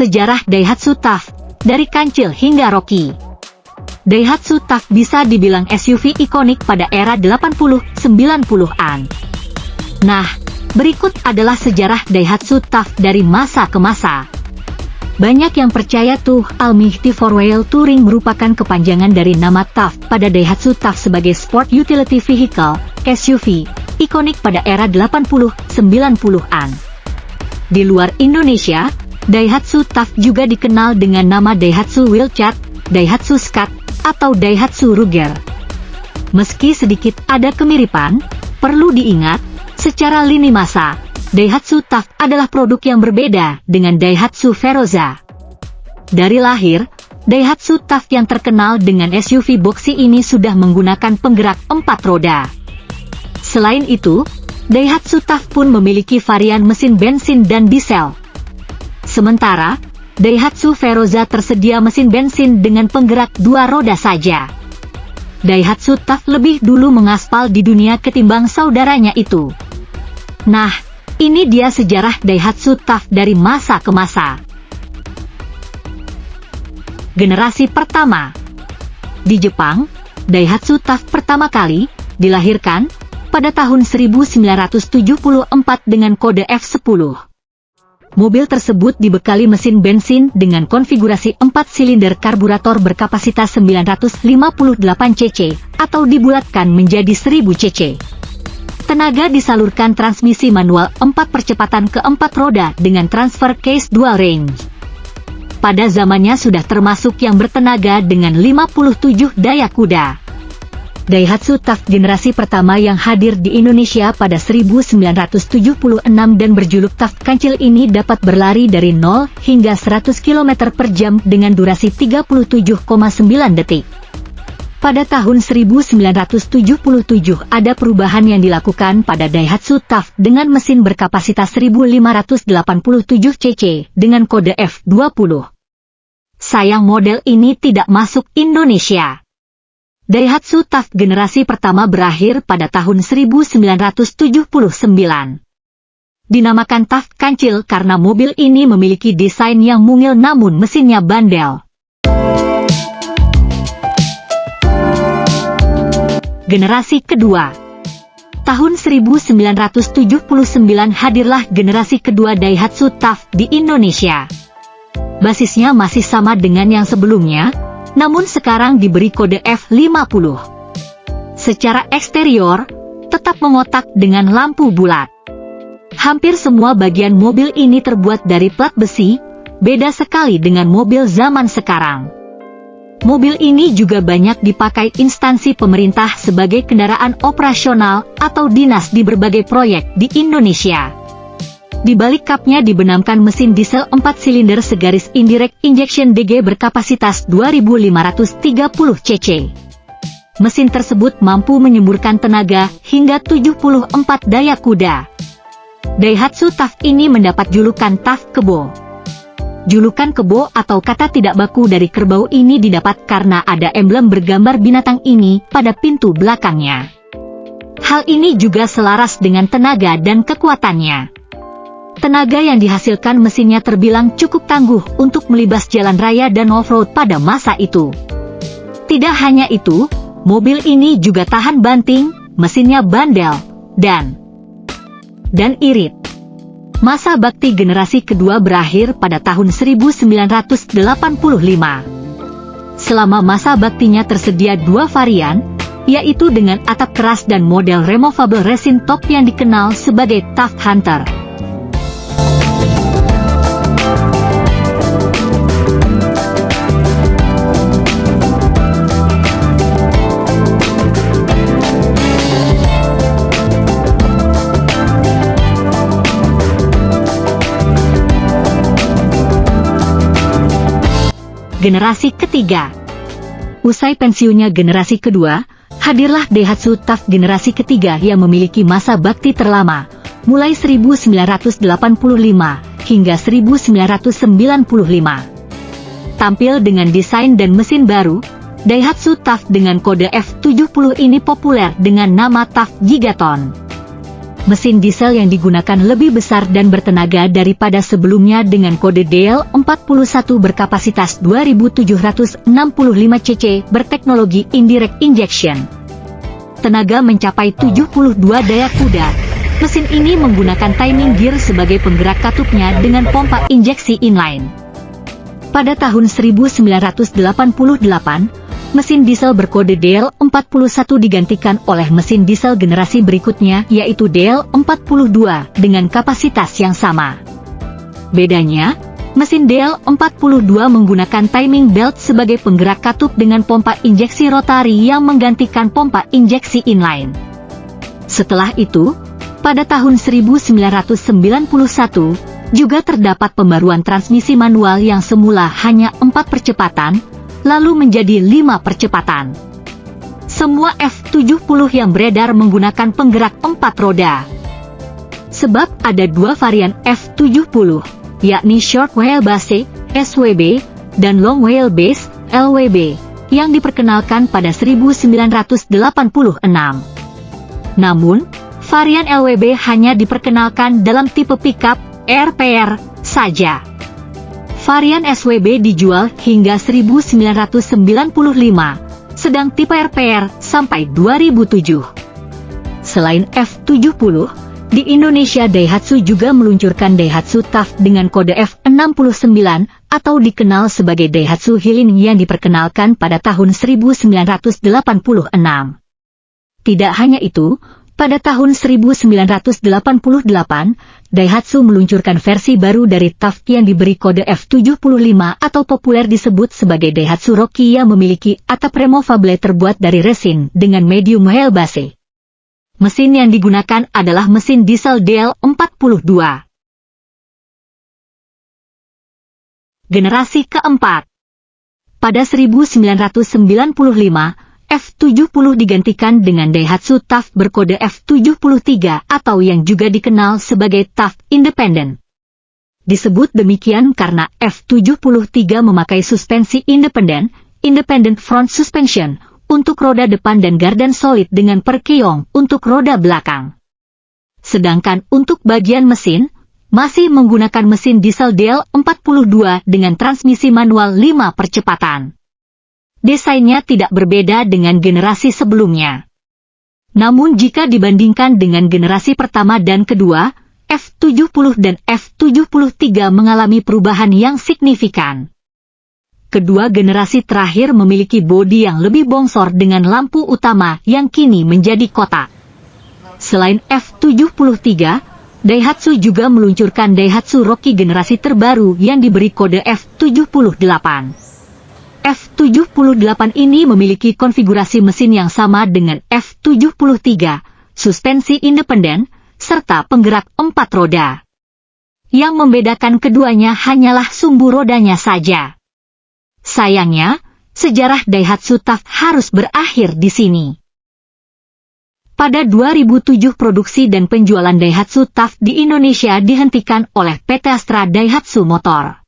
Sejarah Daihatsu TAF, dari kancil hingga Rocky. Daihatsu TAF bisa dibilang SUV ikonik pada era 80-90-an. Nah, berikut adalah sejarah Daihatsu TAF dari masa ke masa. Banyak yang percaya tuh Almaty 4-Wheel Touring merupakan kepanjangan dari nama TAF pada Daihatsu TAF sebagai Sport Utility Vehicle, SUV, ikonik pada era 80-90-an. Di luar Indonesia, Daihatsu TAF juga dikenal dengan nama Daihatsu Wheelchart, Daihatsu Scud, atau Daihatsu Ruger. Meski sedikit ada kemiripan, perlu diingat, secara lini masa, Daihatsu TAF adalah produk yang berbeda dengan Daihatsu Veroza. Dari lahir, Daihatsu TAF yang terkenal dengan SUV boxy ini sudah menggunakan penggerak 4 roda. Selain itu, Daihatsu TAF pun memiliki varian mesin bensin dan diesel. Sementara, Daihatsu Veroza tersedia mesin bensin dengan penggerak 2 roda saja. Daihatsu TAF lebih dulu mengaspal di dunia ketimbang saudaranya itu. Nah, ini dia sejarah Daihatsu TAF dari masa ke masa. Generasi pertama. Di Jepang, Daihatsu TAF pertama kali dilahirkan pada tahun 1974 dengan kode F10. Mobil tersebut dibekali mesin bensin dengan konfigurasi 4 silinder karburator berkapasitas 958 cc atau dibulatkan menjadi 1000 cc. Tenaga disalurkan transmisi manual 4 percepatan ke 4 roda dengan transfer case dual range. Pada zamannya sudah termasuk yang bertenaga dengan 57 daya kuda. Daihatsu TAF generasi pertama yang hadir di Indonesia pada 1976 dan berjuluk TAF Kancil ini dapat berlari dari 0 hingga 100 km per jam dengan durasi 37,9 detik. Pada tahun 1977 ada perubahan yang dilakukan pada Daihatsu TAF dengan mesin berkapasitas 1587 cc dengan kode F20. Sayang model ini tidak masuk Indonesia. Daihatsu TAF generasi pertama berakhir pada tahun 1979. Dinamakan TAF Kancil karena mobil ini memiliki desain yang mungil namun mesinnya bandel. Generasi kedua. Tahun 1979 hadirlah generasi kedua Daihatsu TAF di Indonesia. Basisnya masih sama dengan yang sebelumnya, namun sekarang diberi kode F50. Secara eksterior, tetap mengotak dengan lampu bulat. Hampir semua bagian mobil ini terbuat dari plat besi, beda sekali dengan mobil zaman sekarang. Mobil ini juga banyak dipakai instansi pemerintah sebagai kendaraan operasional atau dinas di berbagai proyek di Indonesia. Di balik kapnya dibenamkan mesin diesel 4 silinder segaris indirect injection DG berkapasitas 2530 cc. Mesin tersebut mampu menyemburkan tenaga hingga 74 daya kuda. Daihatsu TAF ini mendapat julukan TAF Kebo. Julukan kebo atau kata tidak baku dari kerbau ini didapat karena ada emblem bergambar binatang ini pada pintu belakangnya. Hal ini juga selaras dengan tenaga dan kekuatannya. Tenaga yang dihasilkan mesinnya terbilang cukup tangguh untuk melibas jalan raya dan off-road pada masa itu. Tidak hanya itu, mobil ini juga tahan banting, mesinnya bandel, dan irit. Masa bakti generasi kedua berakhir pada tahun 1985. Selama masa baktinya tersedia 2 varian, yaitu dengan atap keras dan model removable resin top yang dikenal sebagai TAF Hunter. Generasi ketiga. Usai pensiunnya generasi kedua, hadirlah Daihatsu TAF generasi ketiga yang memiliki masa bakti terlama, mulai 1985 hingga 1995. Tampil dengan desain dan mesin baru, Daihatsu TAF dengan kode F70 ini populer dengan nama TAF Gigaton. Mesin diesel yang digunakan lebih besar dan bertenaga daripada sebelumnya dengan kode DL41 berkapasitas 2765 cc berteknologi indirect injection. Tenaga mencapai 72 daya kuda. Mesin ini menggunakan timing gear sebagai penggerak katupnya dengan pompa injeksi inline. Pada tahun 1988, mesin diesel berkode DL41 digantikan oleh mesin diesel generasi berikutnya yaitu DL42 dengan kapasitas yang sama. Bedanya, mesin DL42 menggunakan timing belt sebagai penggerak katup dengan pompa injeksi rotari yang menggantikan pompa injeksi inline. Setelah itu, pada tahun 1991, juga terdapat pembaruan transmisi manual yang semula hanya 4 percepatan, lalu menjadi 5 percepatan. Semua F70 yang beredar menggunakan penggerak 4 roda. Sebab ada 2 varian F70, yakni Short Wheelbase, SWB, dan Long Wheelbase, LWB, yang diperkenalkan pada 1986. Namun, varian LWB hanya diperkenalkan dalam tipe pickup, RPR, saja. Varian SWB dijual hingga 1995, sedang tipe RPR sampai 2007. Selain F70, di Indonesia Daihatsu juga meluncurkan Daihatsu Tough dengan kode F69 atau dikenal sebagai Daihatsu Hilin yang diperkenalkan pada tahun 1986. Tidak hanya itu, pada tahun 1988, Daihatsu meluncurkan versi baru dari Tough yang diberi kode F75 atau populer disebut sebagai Daihatsu Rocky yang memiliki atap removable terbuat dari resin dengan medium wheelbase. Mesin yang digunakan adalah mesin diesel DL42. Generasi keempat. Pada 1995, F70 digantikan dengan Daihatsu Tough berkode F73 atau yang juga dikenal sebagai Tough Independent. Disebut demikian karena F73 memakai suspensi independent front suspension untuk roda depan dan gardan solid dengan perkeong untuk roda belakang. Sedangkan untuk bagian mesin, masih menggunakan mesin diesel DL42 dengan transmisi manual 5 percepatan. Desainnya tidak berbeda dengan generasi sebelumnya. Namun jika dibandingkan dengan generasi pertama dan kedua, F70 dan F73 mengalami perubahan yang signifikan. Kedua generasi terakhir memiliki bodi yang lebih bongsor dengan lampu utama yang kini menjadi kotak. Selain F73, Daihatsu juga meluncurkan Daihatsu Rocky generasi terbaru yang diberi kode F78. F78 ini memiliki konfigurasi mesin yang sama dengan F73, suspensi independen, serta penggerak 4 roda. Yang membedakan keduanya hanyalah sumbu rodanya saja. Sayangnya, sejarah Daihatsu Tough harus berakhir di sini. Pada 2007 produksi dan penjualan Daihatsu Tough di Indonesia dihentikan oleh PT Astra Daihatsu Motor.